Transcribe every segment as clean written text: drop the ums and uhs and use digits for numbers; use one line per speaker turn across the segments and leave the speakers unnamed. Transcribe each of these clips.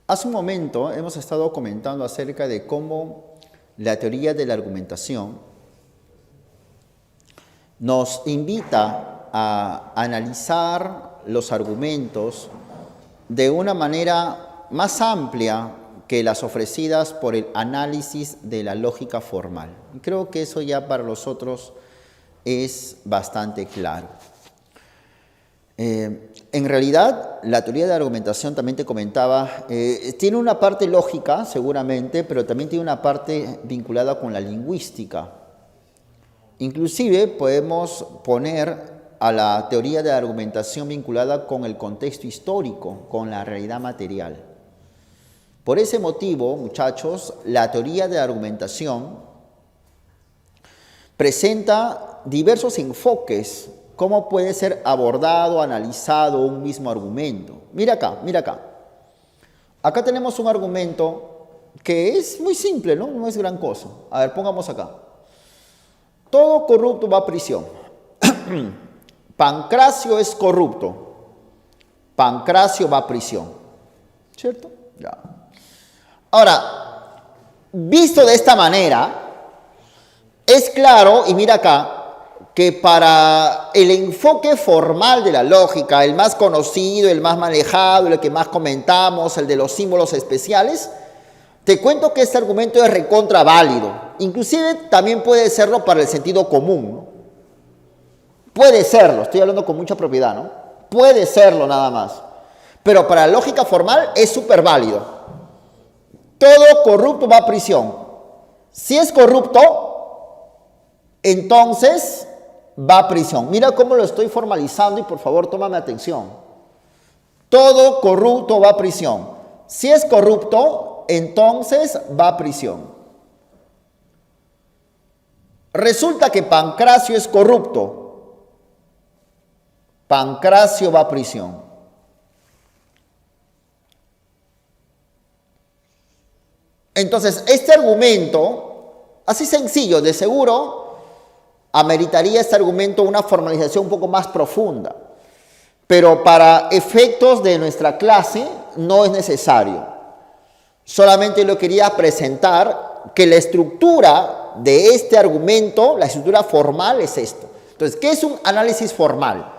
Hace un momento hemos estado comentando acerca de cómo la teoría de la argumentación nos invita a analizar los argumentos de una manera más amplia que las ofrecidas por el análisis de la lógica formal. Creo que eso ya para nosotros es bastante claro. En realidad, la teoría de la argumentación, también te comentaba, tiene una parte lógica, seguramente, pero también tiene una parte vinculada con la lingüística. Inclusive podemos poner a la teoría de la argumentación vinculada con el contexto histórico, con la realidad material. Por ese motivo, muchachos, la teoría de la argumentación presenta diversos enfoques. ¿Cómo puede ser abordado, analizado un mismo argumento? Mira acá, mira acá. Acá tenemos un argumento que es muy simple, ¿no? No es gran cosa. A ver, pongamos acá. Todo corrupto va a prisión. Pancracio es corrupto. Pancracio va a prisión. ¿Cierto? Ya. Ahora, visto de esta manera, es claro, y mira acá, que para el enfoque formal de la lógica, el más conocido, el más manejado, el que más comentamos, el de los símbolos especiales, te cuento que este argumento es recontra válido. Inclusive también puede serlo para el sentido común, ¿no? Puede serlo, estoy hablando con mucha propiedad, ¿no? Puede serlo nada más. Pero para la lógica formal es súper válido. Todo corrupto va a prisión. Si es corrupto, entonces va a prisión. Mira cómo lo estoy formalizando y por favor tómame atención. Todo corrupto va a prisión. Si es corrupto, entonces va a prisión. Resulta que Pancracio es corrupto. Pancracio va a prisión. Entonces, este argumento, así sencillo, de seguro, ameritaría este argumento una formalización un poco más profunda. Pero para efectos de nuestra clase no es necesario. Solamente lo quería presentar que la estructura de este argumento, la estructura formal es esto. Entonces, ¿qué es un análisis formal?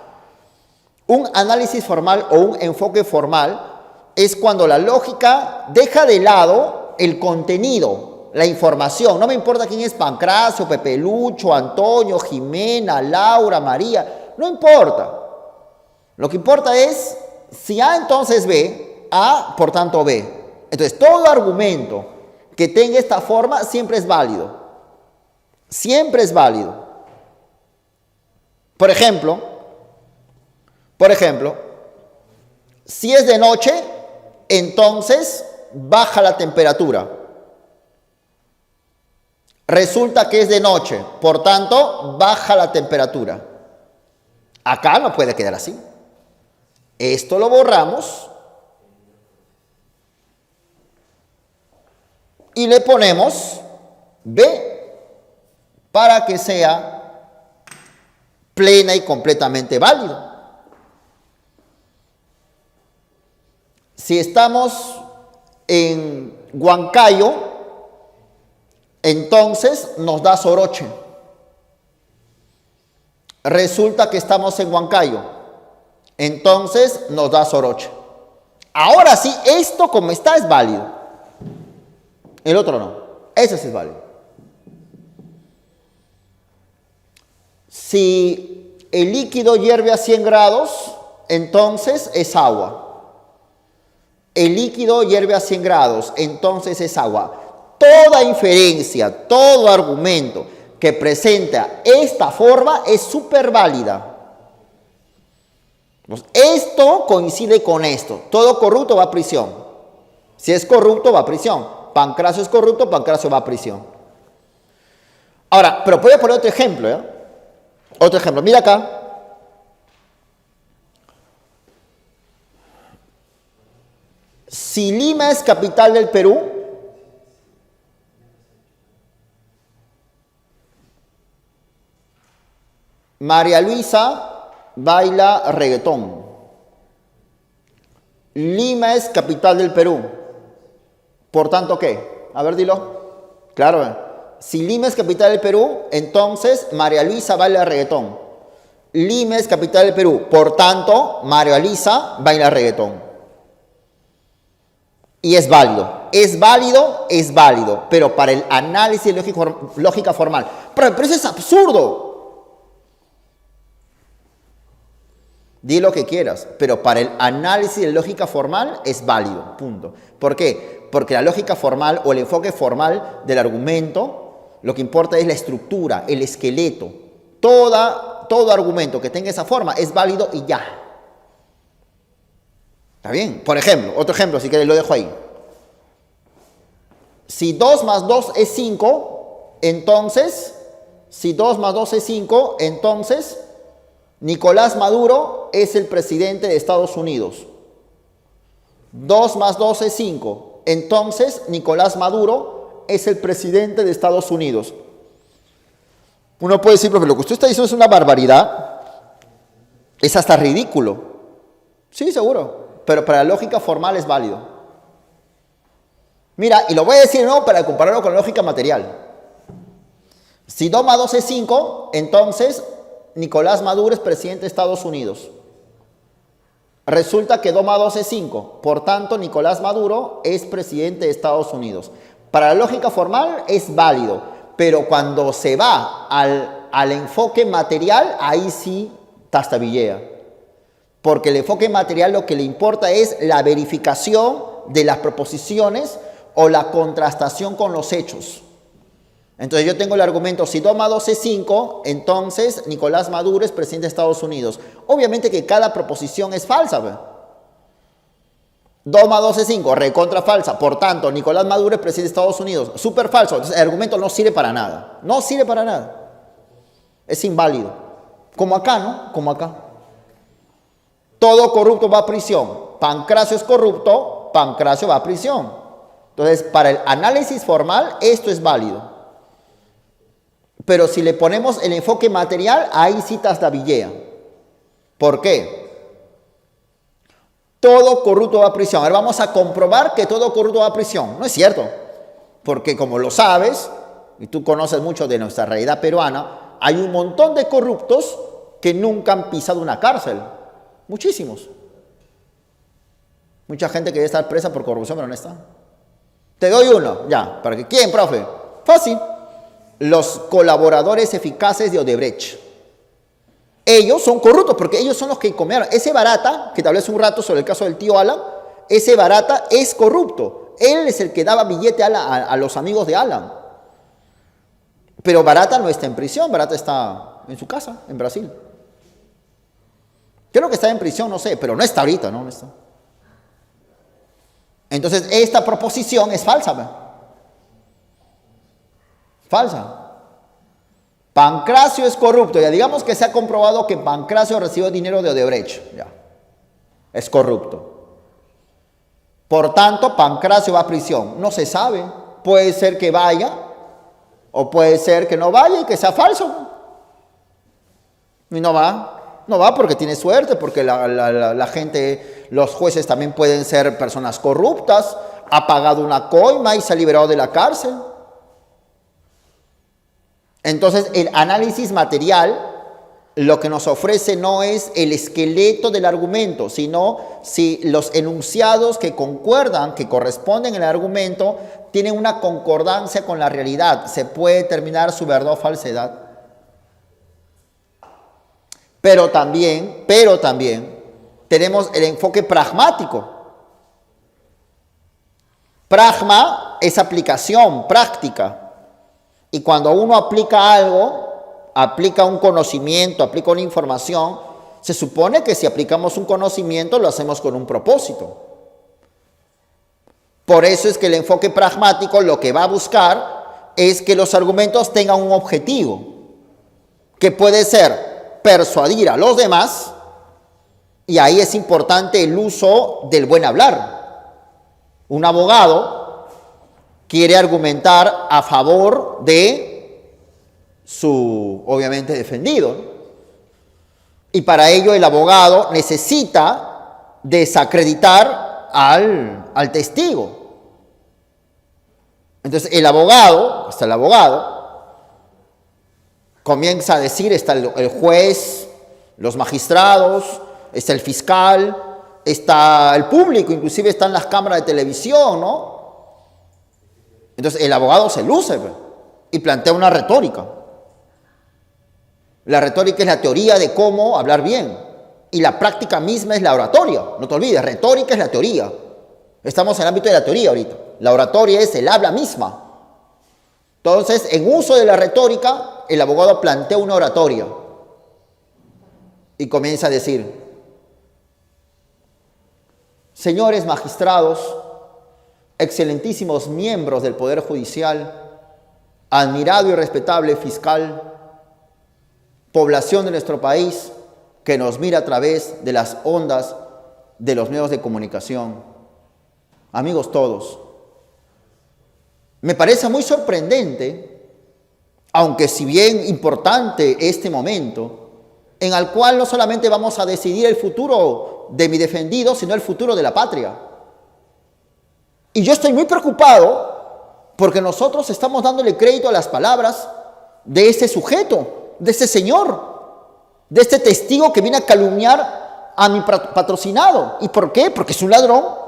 Un análisis formal o un enfoque formal es cuando la lógica deja de lado el contenido, la información. No me importa quién es Pancracio, Pepe Lucho, Antonio, Jimena, Laura, María. No importa. Lo que importa es si A entonces B, A por tanto B. Entonces todo argumento que tenga esta forma siempre es válido. Siempre es válido. Por ejemplo, si es de noche, entonces baja la temperatura. Resulta que es de noche, por tanto, baja la temperatura. Acá no puede quedar así. Esto lo borramos y le ponemos B para que sea plena y completamente válido. Si estamos en Huancayo, entonces nos da soroche. Resulta que estamos en Huancayo, entonces nos da soroche. Ahora sí, esto como está es válido. El otro no. Ese sí es válido. Si el líquido hierve a 100 grados, entonces es agua. El líquido hierve a 100 grados, entonces es agua. Toda inferencia, todo argumento que presenta esta forma es súper válida. Esto coincide con esto. Todo corrupto va a prisión. Si es corrupto, va a prisión. Pancracio es corrupto, Pancracio va a prisión. Ahora, pero voy a poner otro ejemplo, ¿eh? Otro ejemplo. Mira acá. Si Lima es capital del Perú, María Luisa baila reggaetón. Lima es capital del Perú. Por tanto, ¿qué? A ver, dilo. Claro. Si Lima es capital del Perú, entonces María Luisa baila reggaetón. Lima es capital del Perú. Por tanto, María Luisa baila reggaetón. Y es válido. Es válido, es válido. Pero para el análisis de lógica formal. Pero eso es absurdo. Di lo que quieras, pero para el análisis de lógica formal es válido, punto. ¿Por qué? Porque la lógica formal o el enfoque formal del argumento, lo que importa es la estructura, el esqueleto. Todo argumento que tenga esa forma es válido y ya. ¿Está bien? Por ejemplo, otro ejemplo, si quieres lo dejo ahí. Si 2 más 2 es 5, entonces, Nicolás Maduro es el presidente de Estados Unidos. 2 más 2 es 5. Entonces, Nicolás Maduro es el presidente de Estados Unidos. Uno puede decir, pero lo que usted está diciendo es una barbaridad. Es hasta ridículo. Sí, seguro. Pero para la lógica formal es válido. Mira, y lo voy a decir de nuevo para compararlo con la lógica material. Si 2 más 2 es 5, entonces Nicolás Maduro es presidente de Estados Unidos. Resulta que 2 más 2 es 5. Por tanto, Nicolás Maduro es presidente de Estados Unidos. Para la lógica formal es válido. Pero cuando se va al enfoque material, ahí sí tastabillea. Porque el enfoque material lo que le importa es la verificación de las proposiciones o la contrastación con los hechos. Entonces yo tengo el argumento, si 2 más 2 es 5, entonces Nicolás Maduro es presidente de Estados Unidos. Obviamente que cada proposición es falsa. 2 más 2 es 5, recontra falsa. Por tanto, Nicolás Maduro es presidente de Estados Unidos. Súper falso. Entonces el argumento no sirve para nada. No sirve para nada. Es inválido. Como acá, ¿no? Como acá. Todo corrupto va a prisión. Pancracio es corrupto, Pancracio va a prisión. Entonces, para el análisis formal, esto es válido. Pero si le ponemos el enfoque material, ahí sí tastabillea. ¿Por qué? Todo corrupto va a prisión. A ver, vamos a comprobar que todo corrupto va a prisión. No es cierto. Porque como lo sabes, y tú conoces mucho de nuestra realidad peruana, hay un montón de corruptos que nunca han pisado una cárcel. Muchísimos. Mucha gente que debe estar presa por corrupción, pero no está. Te doy uno, ya. ¿Para que quién, profe? Fácil. Los colaboradores eficaces de Odebrecht. Ellos son corruptos porque ellos son los que comieron. Ese Barata, que te hablé hace un rato sobre el caso del tío Alan, ese Barata es corrupto. Él es el que daba billete a los amigos de Alan. Pero Barata no está en prisión, Barata está en su casa, en Brasil. Creo que está en prisión, no sé, pero no está ahorita, ¿no? No está. Entonces, esta proposición es falsa, ¿ve? Falsa. Pancracio es corrupto. Ya digamos que se ha comprobado que Pancracio recibió dinero de Odebrecht. Ya. Es corrupto. Por tanto, Pancracio va a prisión. No se sabe. Puede ser que vaya o puede ser que no vaya y que sea falso. Y no va. No va porque tiene suerte, porque la gente, los jueces también pueden ser personas corruptas. Ha pagado una coima y se ha liberado de la cárcel. Entonces, el análisis material lo que nos ofrece no es el esqueleto del argumento, sino si los enunciados que concuerdan, que corresponden al argumento, tienen una concordancia con la realidad. Se puede determinar su verdad o falsedad. Pero también tenemos el enfoque pragmático. Pragma es aplicación, práctica. Y cuando uno aplica algo, aplica un conocimiento, aplica una información, se supone que si aplicamos un conocimiento lo hacemos con un propósito. Por eso es que el enfoque pragmático lo que va a buscar es que los argumentos tengan un objetivo, que puede ser persuadir a los demás, y ahí es importante el uso del buen hablar. Un abogado quiere argumentar a favor de su, obviamente, defendido. Y para ello el abogado necesita desacreditar al testigo. Entonces el abogado, comienza a decir, está el juez, los magistrados, está el fiscal, está el público, inclusive están las cámaras de televisión, ¿no? Entonces el abogado se luce y plantea una retórica. La retórica es la teoría de cómo hablar bien y la práctica misma es la oratoria. No te olvides, retórica es la teoría. Estamos en el ámbito de la teoría ahorita. La oratoria es el habla misma. Entonces, en uso de la retórica, el abogado plantea una oratoria y comienza a decir: señores magistrados, excelentísimos miembros del Poder Judicial, admirado y respetable fiscal, población de nuestro país que nos mira a través de las ondas de los medios de comunicación, amigos todos, me parece muy sorprendente, aunque si bien importante este momento, en el cual no solamente vamos a decidir el futuro de mi defendido, sino el futuro de la patria. Y yo estoy muy preocupado porque nosotros estamos dándole crédito a las palabras de este sujeto, de este señor, de este testigo que viene a calumniar a mi patrocinado. ¿Y por qué? Porque es un ladrón.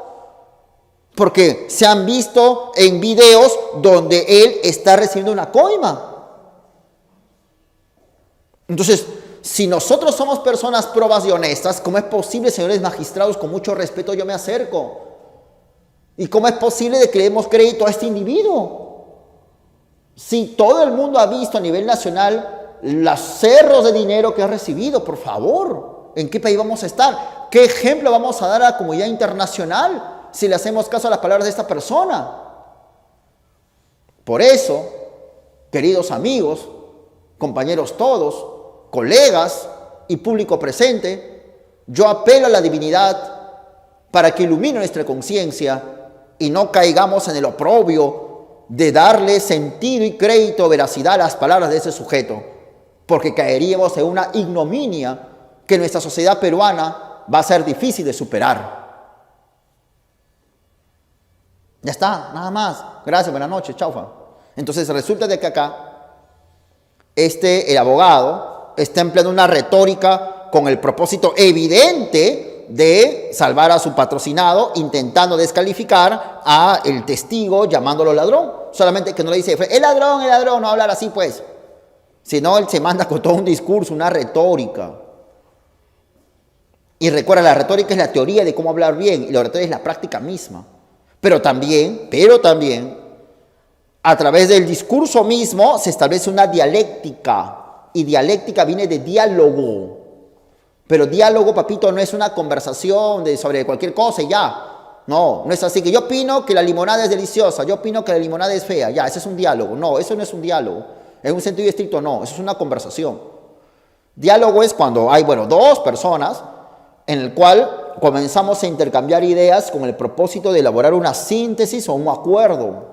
Porque se han visto en videos donde él está recibiendo una coima. Entonces, si nosotros somos personas probas y honestas, ¿cómo es posible, señores magistrados, con mucho respeto yo me acerco? ¿Y cómo es posible de que le demos crédito a este individuo? Si todo el mundo ha visto a nivel nacional los cerros de dinero que ha recibido, por favor, ¿en qué país vamos a estar? ¿Qué ejemplo vamos a dar a la comunidad internacional si le hacemos caso a las palabras de esta persona? Por eso, queridos amigos, compañeros todos, colegas y público presente, yo apelo a la divinidad para que ilumine nuestra conciencia y no caigamos en el oprobio de darle sentido y crédito, veracidad a las palabras de ese sujeto, porque caeríamos en una ignominia que en nuestra sociedad peruana va a ser difícil de superar. Ya está, nada más. Gracias, buenas noches, chaufa. Entonces resulta de que acá, el abogado está empleando una retórica con el propósito evidente de salvar a su patrocinado, intentando descalificar a el testigo, llamándolo ladrón. Solamente que no le dice, el ladrón, no hablar así pues. Sino él se manda con todo un discurso, una retórica. Y recuerda, la retórica es la teoría de cómo hablar bien y la oratoria es la práctica misma. Pero también, a través del discurso mismo se establece una dialéctica. Y dialéctica viene de diálogo. Pero diálogo, papito, no es una conversación sobre cualquier cosa y ya. No es así que yo opino que la limonada es deliciosa, yo opino que la limonada es fea. Ya, ese es un diálogo. No, eso no es un diálogo. En un sentido estricto, no. Eso es una conversación. Diálogo es cuando hay, dos personas en el cual comenzamos a intercambiar ideas con el propósito de elaborar una síntesis o un acuerdo.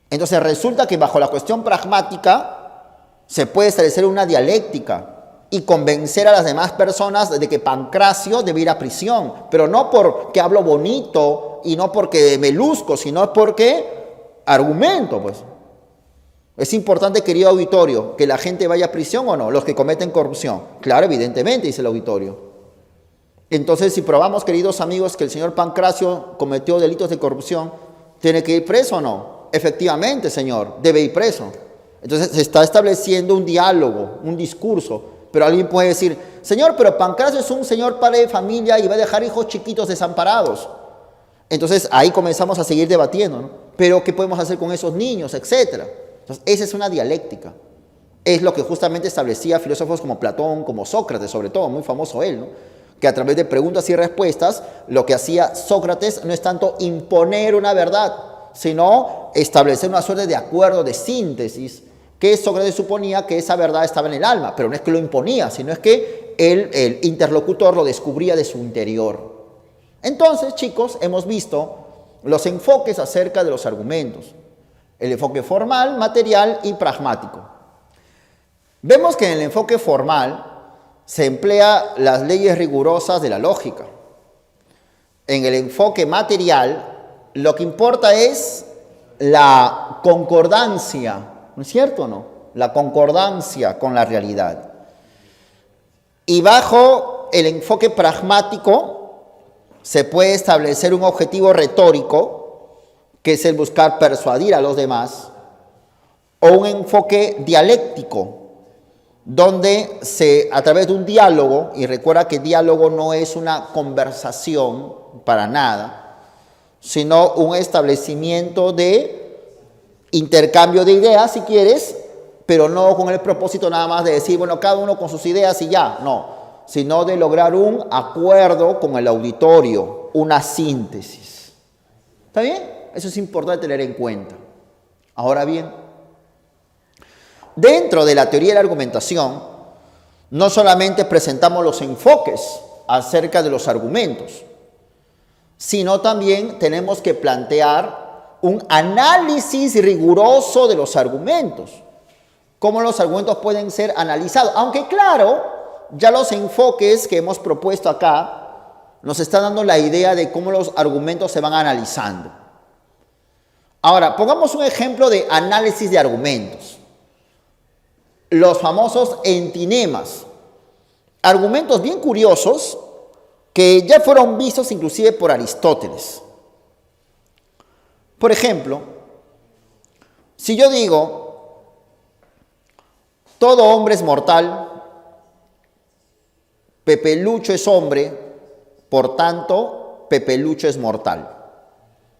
Entonces resulta que bajo la cuestión pragmática se puede establecer una dialéctica y convencer a las demás personas de que Pancracio debe ir a prisión, pero no porque hablo bonito y no porque me luzco, sino porque argumento, pues. Es importante, querido auditorio, que la gente vaya a prisión o no, los que cometen corrupción. Claro, evidentemente, dice el auditorio. Entonces, si probamos, queridos amigos, que el señor Pancracio cometió delitos de corrupción, ¿tiene que ir preso o no? Efectivamente, señor, debe ir preso. Entonces, se está estableciendo un diálogo, un discurso. Pero alguien puede decir, señor, pero Pancracio es un señor padre de familia y va a dejar hijos chiquitos desamparados. Entonces, ahí comenzamos a seguir debatiendo, ¿no? Pero, ¿qué podemos hacer con esos niños, etcétera? Entonces, esa es una dialéctica. Es lo que justamente establecía filósofos como Platón, como Sócrates, sobre todo, muy famoso él, ¿no? Que a través de preguntas y respuestas, lo que hacía Sócrates no es tanto imponer una verdad, sino establecer una suerte de acuerdo, de síntesis, que Sócrates suponía que esa verdad estaba en el alma, pero no es que lo imponía, sino es que el interlocutor lo descubría de su interior. Entonces, chicos, hemos visto los enfoques acerca de los argumentos. El enfoque formal, material y pragmático. Vemos que en el enfoque formal se emplea las leyes rigurosas de la lógica. En el enfoque material, lo que importa es la concordancia, ¿no es cierto o no? La concordancia con la realidad. Y bajo el enfoque pragmático se puede establecer un objetivo retórico, que es el buscar persuadir a los demás, o un enfoque dialéctico, donde a través de un diálogo, y recuerda que diálogo no es una conversación para nada, sino un establecimiento de intercambio de ideas, si quieres, pero no con el propósito nada más de decir, bueno, cada uno con sus ideas y ya, no, sino de lograr un acuerdo con el auditorio, una síntesis. ¿Está bien? Eso es importante tener en cuenta. Ahora bien, dentro de la teoría de la argumentación, no solamente presentamos los enfoques acerca de los argumentos, sino también tenemos que plantear un análisis riguroso de los argumentos. Cómo los argumentos pueden ser analizados. Aunque claro, ya los enfoques que hemos propuesto acá nos están dando la idea de cómo los argumentos se van analizando. Ahora, pongamos un ejemplo de análisis de argumentos. Los famosos entinemas. Argumentos bien curiosos que ya fueron vistos inclusive por Aristóteles. Por ejemplo, si yo digo, todo hombre es mortal, Pepe Lucho es hombre, por tanto, Pepe Lucho es mortal.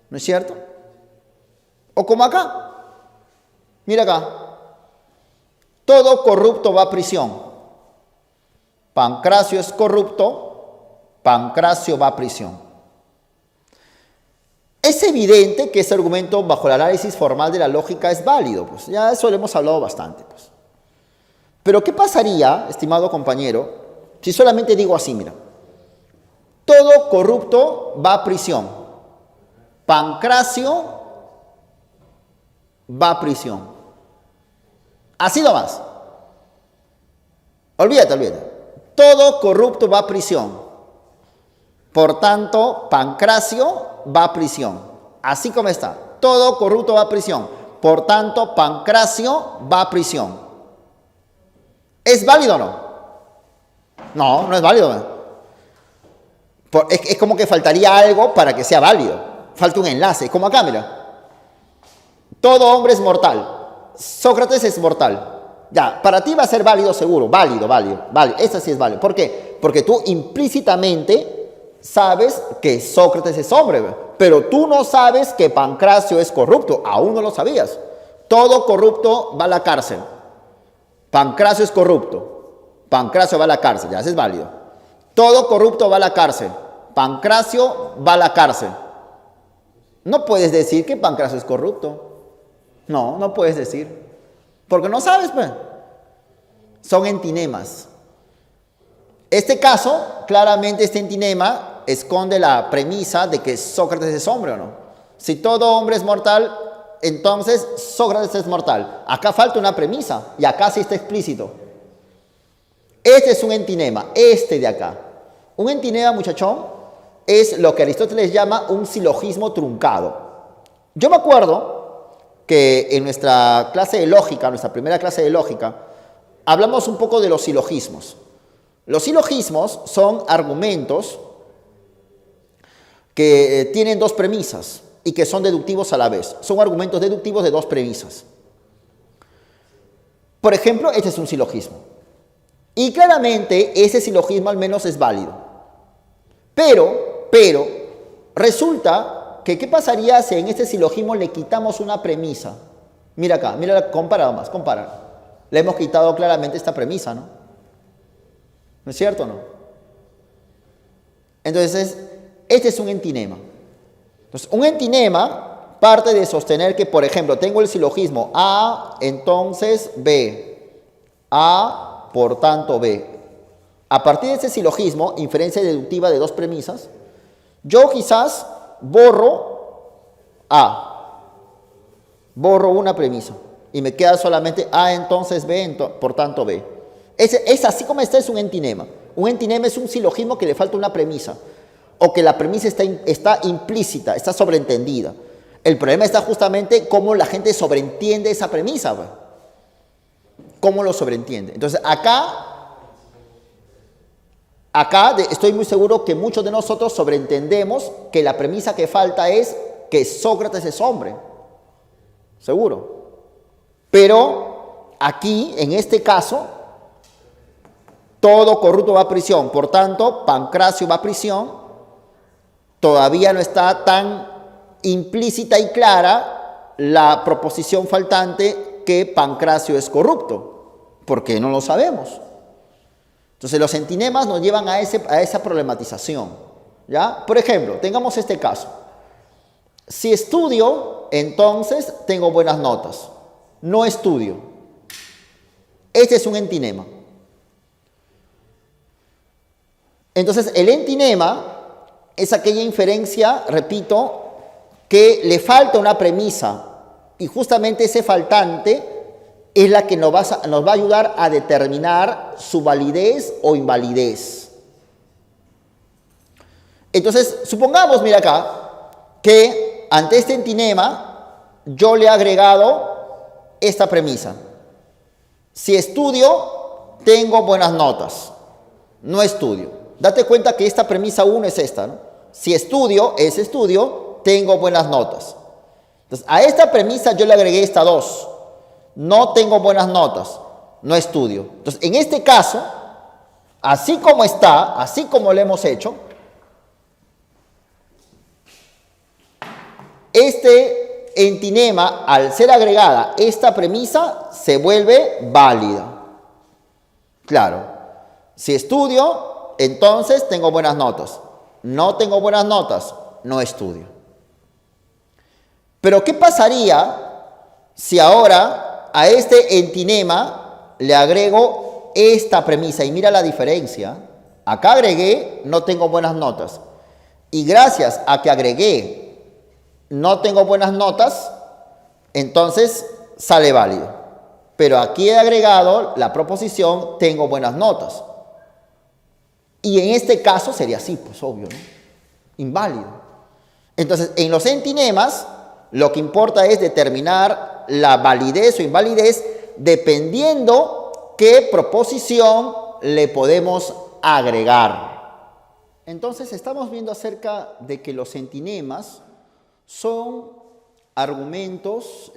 ¿No es cierto? O como acá, mira acá, todo corrupto va a prisión. Pancracio es corrupto, Pancracio va a prisión. Es evidente que ese argumento bajo el análisis formal de la lógica es válido, pues ya eso lo hemos hablado bastante, pues. Pero ¿qué pasaría, estimado compañero, si solamente digo así, mira, todo corrupto va a prisión, Pancracio va a prisión? Así nomás. Olvídate. Todo corrupto va a prisión. Por tanto, Pancracio va a prisión. Así como está. Todo corrupto va a prisión. Por tanto, Pancracio va a prisión. ¿Es válido o no? No, no es válido. Es como que faltaría algo para que sea válido. Falta un enlace. Como acá, mira. Todo hombre es mortal. Sócrates es mortal. Ya, para ti va a ser válido seguro. Válido. Esa sí es válido. ¿Por qué? Porque tú implícitamente sabes que Sócrates es hombre, pero tú no sabes que Pancracio es corrupto. Aún no lo sabías. Todo corrupto va a la cárcel. Pancracio es corrupto. Pancracio va a la cárcel. Ya, ese es válido. Todo corrupto va a la cárcel. Pancracio va a la cárcel. No puedes decir que Pancracio es corrupto. No puedes decir. Porque no sabes, pues. Son entinemas. Este caso, claramente este entinema esconde la premisa de que Sócrates es hombre o no. Si todo hombre es mortal, entonces Sócrates es mortal. Acá falta una premisa y acá sí está explícito. Este es un entinema, este de acá. Un entinema, muchachón, es lo que Aristóteles llama un silogismo truncado. Yo me acuerdo que en nuestra clase de lógica, nuestra primera clase de lógica, hablamos un poco de los silogismos. Los silogismos son argumentos que tienen dos premisas y que son deductivos a la vez. Son argumentos deductivos de dos premisas. Por ejemplo, este es un silogismo. Y claramente ese silogismo al menos es válido. Pero, resulta que ¿qué pasaría si en este silogismo le quitamos una premisa? Mira acá, compara más, compara. Le hemos quitado claramente esta premisa, ¿no? ¿No es cierto o no? Entonces, este es un entinema. Entonces, un entinema parte de sostener que, por ejemplo, tengo el silogismo A, entonces B. A, por tanto B. A partir de ese silogismo, inferencia deductiva de dos premisas, yo quizás borro A. Borro una premisa. Y me queda solamente A, entonces B, por tanto B. Es así como está, es un entinema. Un entinema es un silogismo que le falta una premisa. O que la premisa está implícita, está sobreentendida. El problema está justamente cómo la gente sobreentiende esa premisa. Pues. ¿Cómo lo sobreentiende? Entonces, acá estoy muy seguro que muchos de nosotros sobreentendemos que la premisa que falta es que Sócrates es hombre. Seguro. Pero aquí, en este caso, todo corrupto va a prisión. Por tanto, Pancracio va a prisión. Todavía no está tan implícita y clara la proposición faltante que Pancracio es corrupto, porque no lo sabemos. Entonces los entinemas nos llevan a esa problematización, ¿ya? Por ejemplo, tengamos este caso. Si estudio, entonces tengo buenas notas. No estudio. Este es un entinema. Entonces el entinema es aquella inferencia, repito, que le falta una premisa y justamente ese faltante es la que nos va a ayudar a determinar su validez o invalidez. Entonces, supongamos, mira acá, que ante este entinema yo le he agregado esta premisa. Si estudio, tengo buenas notas. No estudio. Date cuenta que esta premisa 1 es esta, ¿no? Si estudio, tengo buenas notas. Entonces, a esta premisa yo le agregué esta 2. No tengo buenas notas, no estudio. Entonces, en este caso, así como está, así como lo hemos hecho, este entinema, al ser agregada esta premisa, se vuelve válida. Claro, si estudio, entonces tengo buenas notas. No tengo buenas notas, no estudio. Pero ¿qué pasaría si ahora a este entinema le agrego esta premisa? Y mira la diferencia. Acá agregué no tengo buenas notas. Y gracias a que agregué no tengo buenas notas, entonces sale válido. Pero aquí he agregado la proposición tengo buenas notas. Y en este caso sería así, pues obvio, ¿no? Inválido. Entonces, en los entinemas, lo que importa es determinar la validez o invalidez dependiendo qué proposición le podemos agregar. Entonces, estamos viendo acerca de que los entinemas son argumentos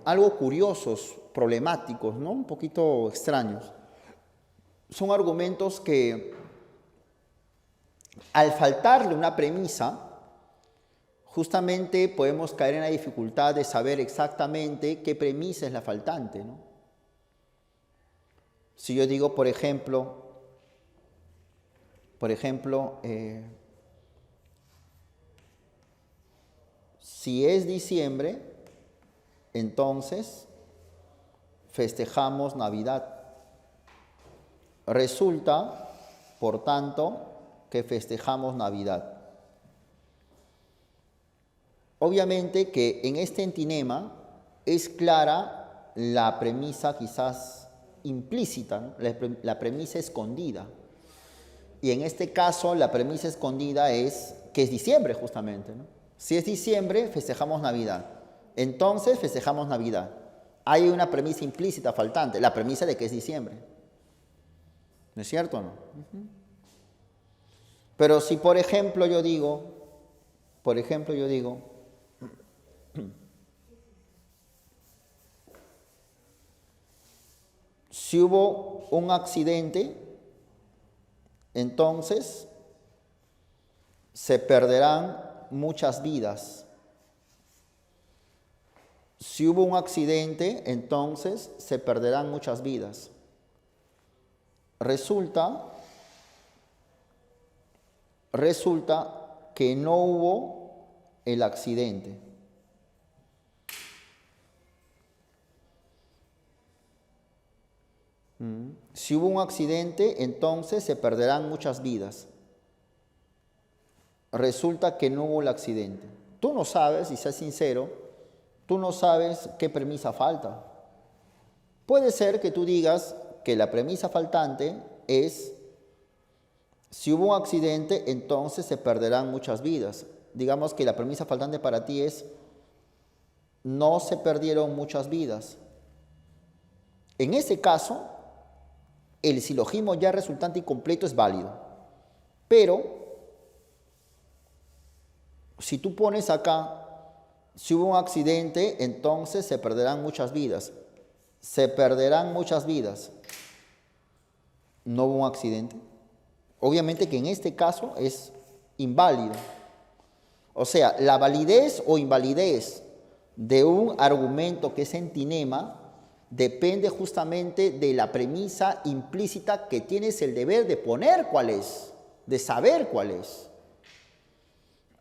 algo curiosos, problemáticos, ¿no? Un poquito extraños. Son argumentos que al faltarle una premisa, justamente podemos caer en la dificultad de saber exactamente qué premisa es la faltante, ¿no? Si yo digo, por ejemplo, si es diciembre, entonces festejamos Navidad. Resulta, por tanto, que festejamos Navidad. Obviamente que en este entinema es clara la premisa quizás implícita, ¿no? La premisa escondida. Y en este caso la premisa escondida es que es diciembre justamente, ¿no? Si es diciembre, festejamos Navidad. Entonces festejamos Navidad. Hay una premisa implícita faltante, la premisa de que es diciembre. ¿No es cierto o no? Pero si por ejemplo yo digo, si hubo un accidente, entonces se perderán muchas vidas. Si hubo un accidente, entonces se perderán muchas vidas. Resulta que no hubo el accidente. Si hubo un accidente, entonces se perderán muchas vidas. Resulta que no hubo el accidente. Tú no sabes, y sé sincero, tú no sabes qué premisa falta. Puede ser que tú digas que la premisa faltante es si hubo un accidente, entonces se perderán muchas vidas. Digamos que la premisa faltante para ti es no se perdieron muchas vidas. En ese caso, el silogismo ya resultante y completo es válido. Pero, si tú pones acá, si hubo un accidente, entonces se perderán muchas vidas. Se perderán muchas vidas. No hubo un accidente. Obviamente que en este caso es inválido. O sea, la validez o invalidez de un argumento que es entinema depende justamente de la premisa implícita que tienes el deber de poner cuál es, de saber cuál es.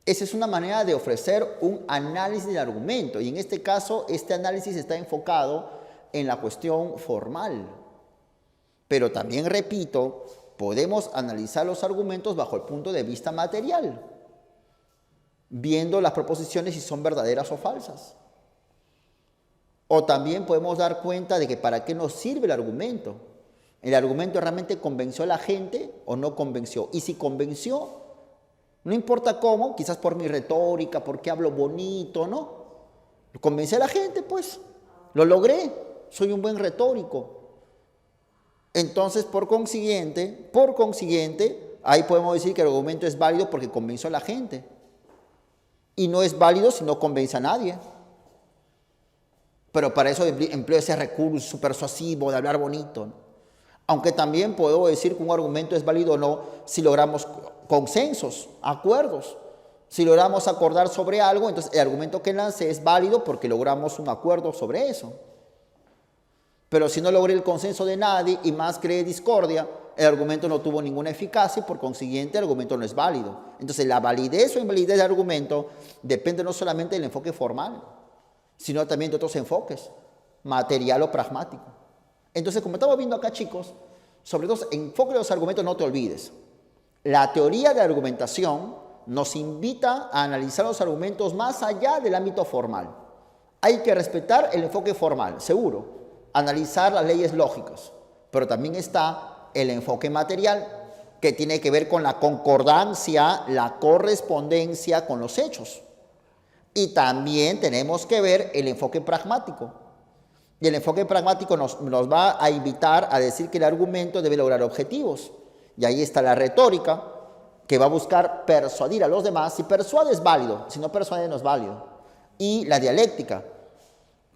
Esa es una manera de ofrecer un análisis del argumento, y en este caso este análisis está enfocado en la cuestión formal. Pero también, repito, podemos analizar los argumentos bajo el punto de vista material, viendo las proposiciones si son verdaderas o falsas. O también podemos dar cuenta de que para qué nos sirve el argumento. ¿El argumento realmente convenció a la gente o no convenció? Y si convenció, no importa cómo, quizás por mi retórica, porque hablo bonito, ¿no? Convencí a la gente, pues, lo logré, soy un buen retórico. Entonces, por consiguiente, ahí podemos decir que el argumento es válido porque convenció a la gente. Y no es válido si no convence a nadie. Pero para eso empleo ese recurso persuasivo de hablar bonito, ¿no? Aunque también puedo decir que un argumento es válido o no si logramos consensos, acuerdos. Si logramos acordar sobre algo, entonces el argumento que lancé es válido porque logramos un acuerdo sobre eso. Pero si no logré el consenso de nadie y más creé discordia, el argumento no tuvo ninguna eficacia y por consiguiente el argumento no es válido. Entonces la validez o invalidez del argumento depende no solamente del enfoque formal, sino también de otros enfoques, material o pragmático. Entonces, como estamos viendo acá, chicos, sobre todo enfoque de los argumentos, no te olvides. La teoría de argumentación nos invita a analizar los argumentos más allá del ámbito formal. Hay que respetar el enfoque formal, seguro, analizar las leyes lógicas, pero también está el enfoque material, que tiene que ver con la concordancia, la correspondencia con los hechos. Y también tenemos que ver el enfoque pragmático. Y el enfoque pragmático nos va a invitar a decir que el argumento debe lograr objetivos. Y ahí está la retórica, que va a buscar persuadir a los demás. Si persuade es válido, si no persuade no es válido. Y la dialéctica,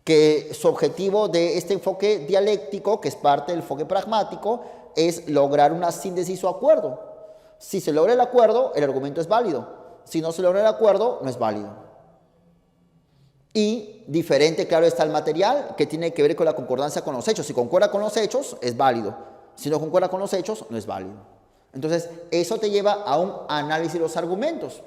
que su objetivo de este enfoque dialéctico, que es parte del enfoque pragmático, es lograr una síntesis o acuerdo. Si se logra el acuerdo, el argumento es válido. Si no se logra el acuerdo, no es válido. Y diferente, claro, está el material, que tiene que ver con la concordancia con los hechos. Si concuerda con los hechos, es válido. Si no concuerda con los hechos, no es válido. Entonces, eso te lleva a un análisis de los argumentos.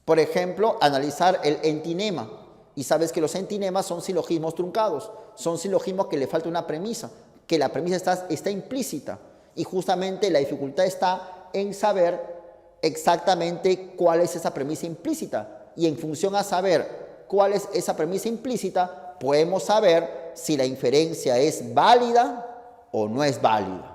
Por ejemplo, analizar el entinema. Y sabes que los entinemas son silogismos truncados. Son silogismos que le falta una premisa, que la premisa está implícita. Y justamente la dificultad está en saber exactamente cuál es esa premisa implícita. Y en función a saber cuál es esa premisa implícita, podemos saber si la inferencia es válida o no es válida.